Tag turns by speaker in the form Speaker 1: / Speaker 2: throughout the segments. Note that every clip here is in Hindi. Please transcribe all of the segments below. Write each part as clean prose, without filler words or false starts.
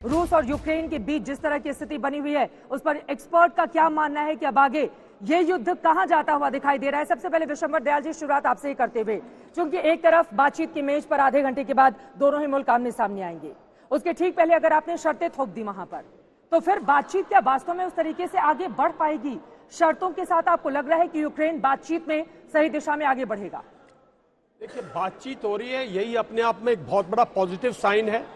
Speaker 1: रूस और यूक्रेन के बीच जिस तरह की स्थिति बनी हुई है उस पर एक्सपर्ट का क्या मानना है कि अब आगे ये युद्ध कहां जाता हुआ दिखाई दे रहा है। सबसे पहले विशंबर दयाल जी, शुरुआत आपसे ही करते हुए, क्योंकि एक तरफ बातचीत की मेज पर आधे घंटे के बाद दोनों ही मुल्क आमने सामने आएंगे, उसके ठीक पहले अगर आपने शर्तें थोप दी वहां पर, तो फिर बातचीत क्या वास्तव में उस तरीके से आगे बढ़ पाएगी? शर्तों के साथ आपको लग रहा है कि यूक्रेन बातचीत में सही दिशा में आगे बढ़ेगा?
Speaker 2: देखिए, बातचीत हो रही है, यही अपने आप में एक बहुत बड़ा पॉजिटिव साइन है।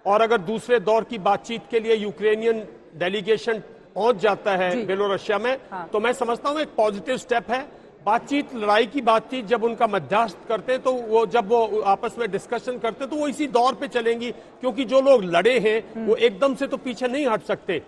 Speaker 2: और अगर दूसरे दौर की बातचीत के लिए यूक्रेनियन डेलीगेशन पहुंच जाता है बेलोरसिया में, तो मैं समझता हूं एक पॉजिटिव स्टेप है। बातचीत, लड़ाई की बातचीत जब उनका मध्यस्थ करते हैं, तो वो जब वो आपस में डिस्कशन करते हैं तो वो इसी दौर पे चलेंगी, क्योंकि जो लोग लड़े हैं वो एकदम से तो पीछे नहीं हट सकते।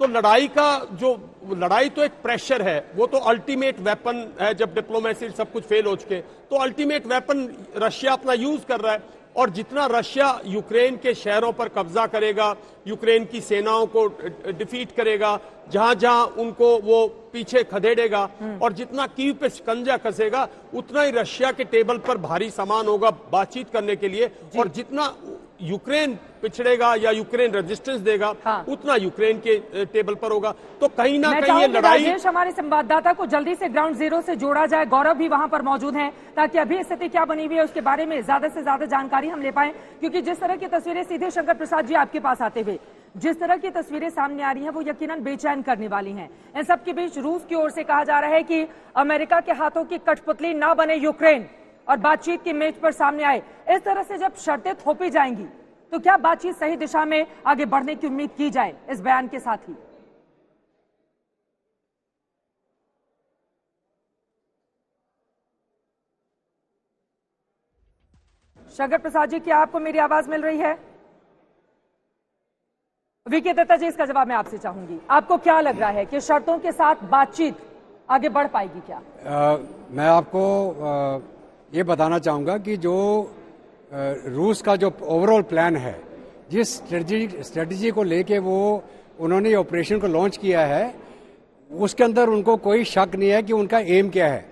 Speaker 2: तो लड़ाई तो एक प्रेशर है, वो तो अल्टीमेट वेपन है। जब डिप्लोमेसी सब कुछ फेल हो चुके, तो अल्टीमेट वेपन रशिया अपना यूज कर रहा है। और जितना रशिया यूक्रेन के शहरों पर कब्जा करेगा, यूक्रेन की सेनाओं को डिफीट करेगा, जहां जहां उनको वो पीछे खदेड़ेगा, और जितना कीव पे शिकंजा कसेगा, उतना ही रशिया के टेबल पर भारी सामान होगा बातचीत करने के लिए। और जितना यूक्रेन पिछड़ेगा या यूक्रेन रेजिस्टेंस देगा, उतना यूक्रेन के टेबल पर होगा। तो कहीं ना कहीं ये लड़ाई,
Speaker 1: हमारे संवाददाता को जल्दी से ग्राउंड जीरो से जोड़ा जाए। गौरव भी वहां पर मौजूद हैं, ताकि अभी स्थिति क्या बनी हुई है उसके बारे में ज्यादा से ज्यादा जानकारी हम ले पाए। क्योंकि जिस तरह की तस्वीरें, सीधे शंकर प्रसाद जी आपके पास आते हुए, जिस तरह की तस्वीरें सामने आ रही हैं वो यकीनन बेचैन करने वाली हैं। इन सब के बीच रूस की ओर से कहा जा रहा है कि अमेरिका के हाथों की कठपुतली ना बने यूक्रेन, और बातचीत की मेज पर सामने आए। इस तरह से जब शर्तें थोपी जाएंगी, तो क्या बातचीत सही दिशा में आगे बढ़ने की उम्मीद की जाए इस बयान के साथ ही? शंकर प्रसाद जी, क्या आपको मेरी आवाज मिल रही है? वीके दत्ता जी, इसका जवाब मैं आपसे चाहूंगी। आपको क्या लग रहा है कि शर्तों के साथ बातचीत आगे बढ़ पाएगी क्या?
Speaker 3: मैं आपको ये बताना चाहूंगा कि जो रूस का जो ओवरऑल प्लान है, जिस स्ट्रेटजी को लेके वो उन्होंने ऑपरेशन को लॉन्च किया है, उसके अंदर उनको कोई शक नहीं है कि उनका एम क्या है।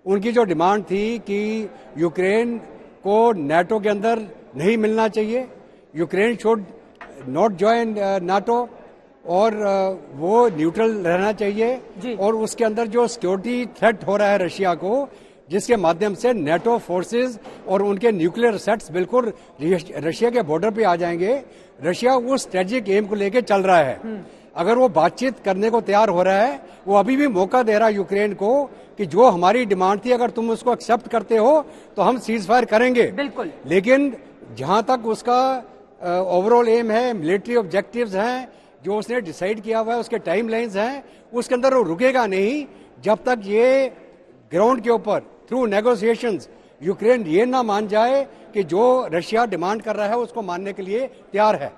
Speaker 3: उनकी जो डिमांड थी कि यूक्रेन को नाटो के अंदर नहीं मिलना चाहिए, Ukraine should not join NATO, और वो न्यूट्रल रहना चाहिए, और उसके अंदर जो सिक्योरिटी थ्रेट हो रहा है रशिया को, जिसके माध्यम से नेटो फोर्सेस और उनके न्यूक्लियर सेट्स बिल्कुल रशिया के बॉर्डर पे आ जाएंगे, रशिया उस स्ट्रेटेजिक एम को लेके चल रहा है। अगर वो बातचीत करने को तैयार हो रहा है, वो अभी भी मौका दे रहा है यूक्रेन को कि जो हमारी डिमांड थी, अगर तुम उसको एक्सेप्ट करते हो तो हम सीज फायर करेंगे।
Speaker 1: बिल्कुल।
Speaker 3: लेकिन जहां तक उसका ओवरऑल एम है, मिलिट्री ऑब्जेक्टिव्स हैं जो उसने डिसाइड किया हुआ है, उसके टाइम लाइन्स हैं, उसके अंदर वो रुकेगा नहीं जब तक ये ग्राउंड के ऊपर थ्रू नेगोशिएशंस यूक्रेन ये ना मान जाए कि जो रशिया डिमांड कर रहा है उसको मानने के लिए तैयार है।